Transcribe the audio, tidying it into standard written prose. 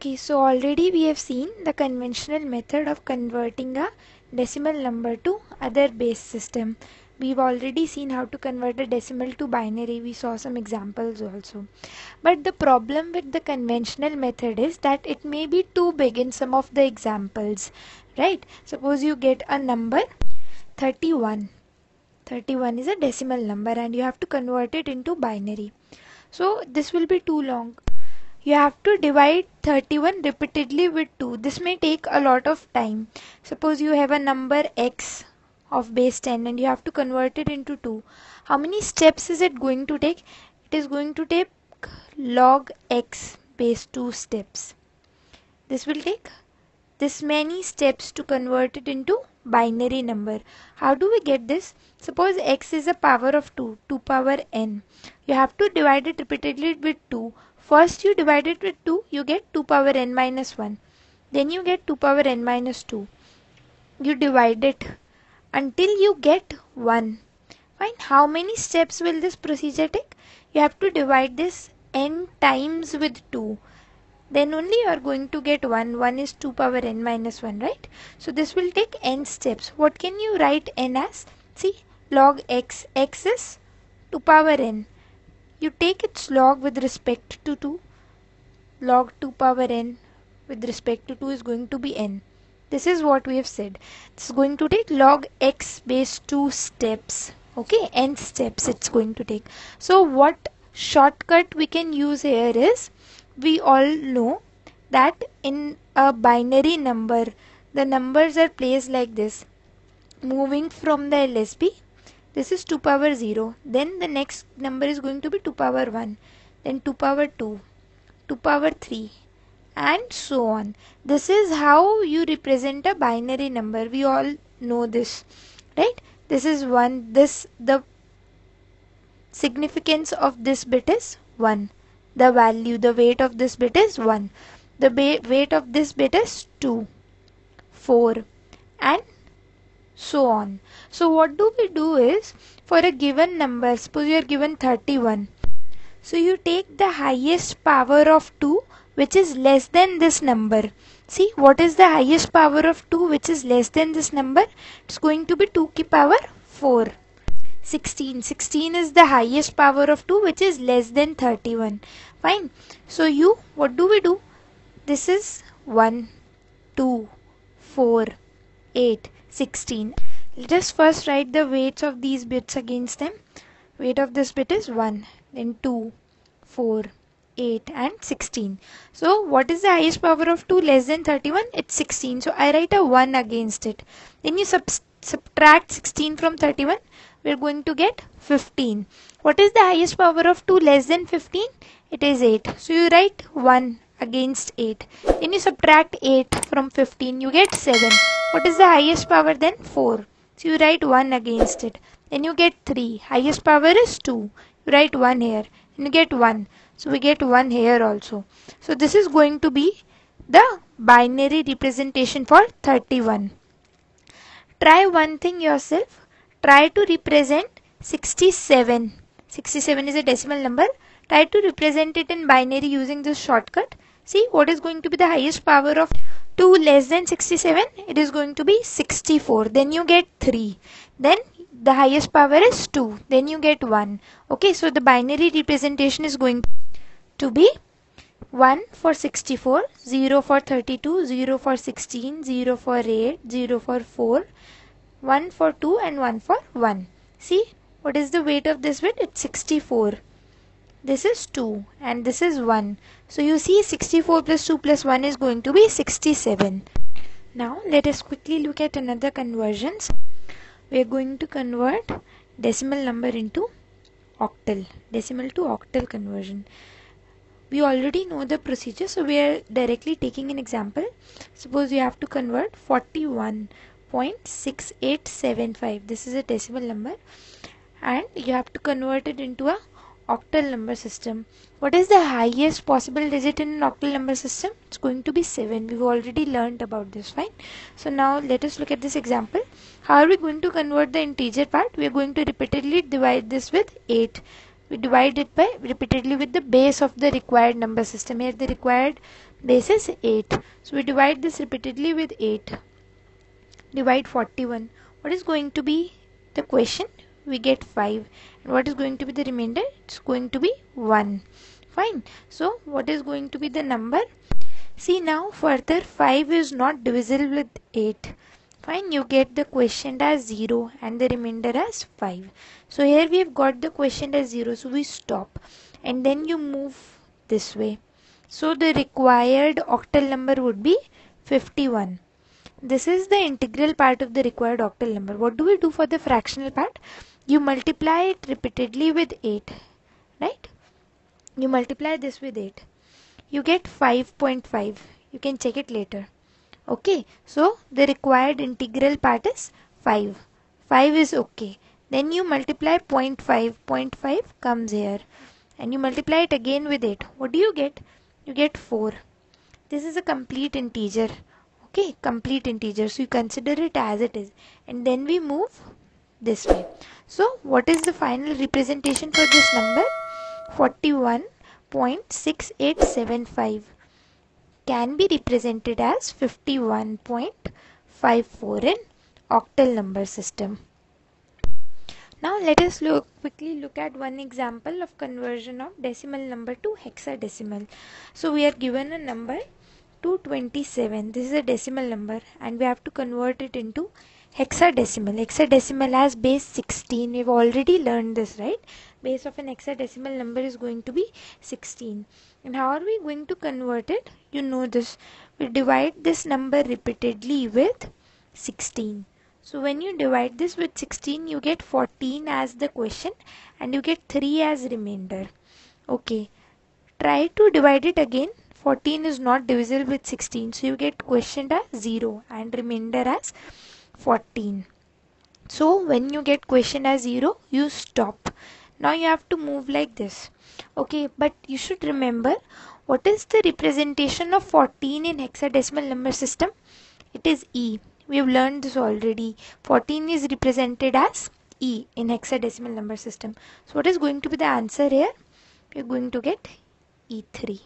Okay, so already we have seen the conventional method of converting a decimal number to other base system. We've already seen how to convert a decimal to binary. We saw some examples also. But the problem with the conventional method is that it may be too big in some of the examples, right? Suppose you get a number 31. 31 is a decimal number and you have to convert it into binary. So this will be too long. You have to divide 31 repeatedly with 2. This may take a lot of time. Suppose you have a number x of base 10 and you have to convert it into 2. How many steps is it going to take? It is going to take log x base 2 steps. This will take this many steps to convert it into binary number. How do we get this? Suppose x is a power of 2, 2 power n. You have to divide it repeatedly with 2. First you divide it with 2, you get 2 power n minus 1. Then you get 2 power n minus 2. You divide it until you get 1. Fine. How many steps will this procedure take? You have to divide this n times with 2. Then only you are going to get 1. 1 is 2 power n minus 1, right? So this will take n steps. What can you write n as? See, log x. X is 2 power n. You take its log with respect to 2. Log 2 power n with respect to 2 is going to be n. This is what we have said. It's going to take log x base 2 steps. Okay, n steps it's going to take. So what shortcut we can use here is, we all know that in a binary number, the numbers are placed like this. Moving from the LSB, this is 2 power 0. Then the next number is going to be 2 power 1. Then 2 power 2, 2 power 3 and so on. This is how you represent a binary number. We all know this, right? This is 1. The significance of this bit is 1. The value, the weight of this bit is 1. The weight of this bit is 2, 4 and so on. So what do we do is, for a given number, suppose you are given 31. So you take the highest power of 2 which is less than this number. See, what is the highest power of 2 which is less than this number? It's going to be 2 ki power 4. 16. 16 is the highest power of 2 which is less than 31. Fine. So what do we do? This is 1, 2, 4, 8, 16. Let us first write the weights of these bits against them. Weight of this bit is 1, then 2, 4, 8 and 16. So what is the highest power of 2 less than 31? It's 16. So I write a 1 against it. Then you subtract 16 from 31. We're going to get 15. What is the highest power of 2 less than 15? It is 8. So you write 1 against 8. Then you subtract 8 from 15. You get 7. What is the highest power then? 4. So you write 1 against it. Then you get 3. Highest power is 2. You write 1 here. And you get 1. So we get 1 here also. So this is going to be the binary representation for 31. Try one thing yourself. Try to represent 67. 67 is a decimal number. Try to represent it in binary using this shortcut. See, what is going to be the highest power of 2 less than 67? It is going to be 64. Then you get 3. Then the highest power is 2. Then you get 1. Okay, so the binary representation is going to be 1 for 64, 0 for 32, 0 for 16, 0 for 8, 0 for 4, 1 for 2 and 1 for 1. See, what is the weight of this bit? It's 64. This is 2 and this is 1. So you see 64 plus 2 plus 1 is going to be 67. Now let us quickly look at another conversions. We are going to convert decimal number into octal. Decimal to octal conversion. We already know the procedure, so we are directly taking an example. Suppose you have to convert 41.6875. This is a decimal number and you have to convert it into a octal number system. What is the highest possible digit in an octal number system? It's going to be 7. We've already learned about this, fine. So now let us look at this example. How are we going to convert the integer part? We are going to repeatedly divide this with 8. We divide it by repeatedly with the base of the required number system. Here the required This is 8. So we divide this repeatedly with 8. Divide 41. What is going to be the question? We get 5. And what is going to be the remainder? It's going to be 1. Fine. So what is going to be the number? See now further 5 is not divisible with 8. Fine, you get the quotient as 0 and the remainder as 5. So here we have got the quotient as 0. So we stop and then you move this way. So the required octal number would be 51. This is the integral part of the required octal number. What do we do for the fractional part? You multiply it repeatedly with 8. Right? You multiply this with 8. You get 5.5. You can check it later. Okay, so the required integral part is 5. 5 is okay. Then you multiply 0.5. 0.5 comes here. And you multiply it again with 8. What do you get? You get 4. This is a complete integer. Okay, complete integer. So you consider it as it is. And then we move this way. So what is the final representation for this number? 41.6875 can be represented as 51.54 in octal number system. Now let us quickly look at one example of conversion of decimal number to hexadecimal. So we are given a number 227. This is a decimal number and we have to convert it into hexadecimal. Hexadecimal has base 16. We've already learned this, right? Base of an hexadecimal number is going to be 16. And how are we going to convert it? You know this. We divide this number repeatedly with 16. So when you divide this with 16, you get 14 as the quotient and you get 3 as remainder. Okay. Try to divide it again. 14 is not divisible with 16. So you get quotient as 0 and remainder as 14. So when you get quotient as 0, you stop. Now you have to move like this. Okay, but you should remember what is the representation of 14 in hexadecimal number system? It is E. We have learned this already. 14 is represented as E in hexadecimal number system. So what is going to be the answer here? We are going to get E3.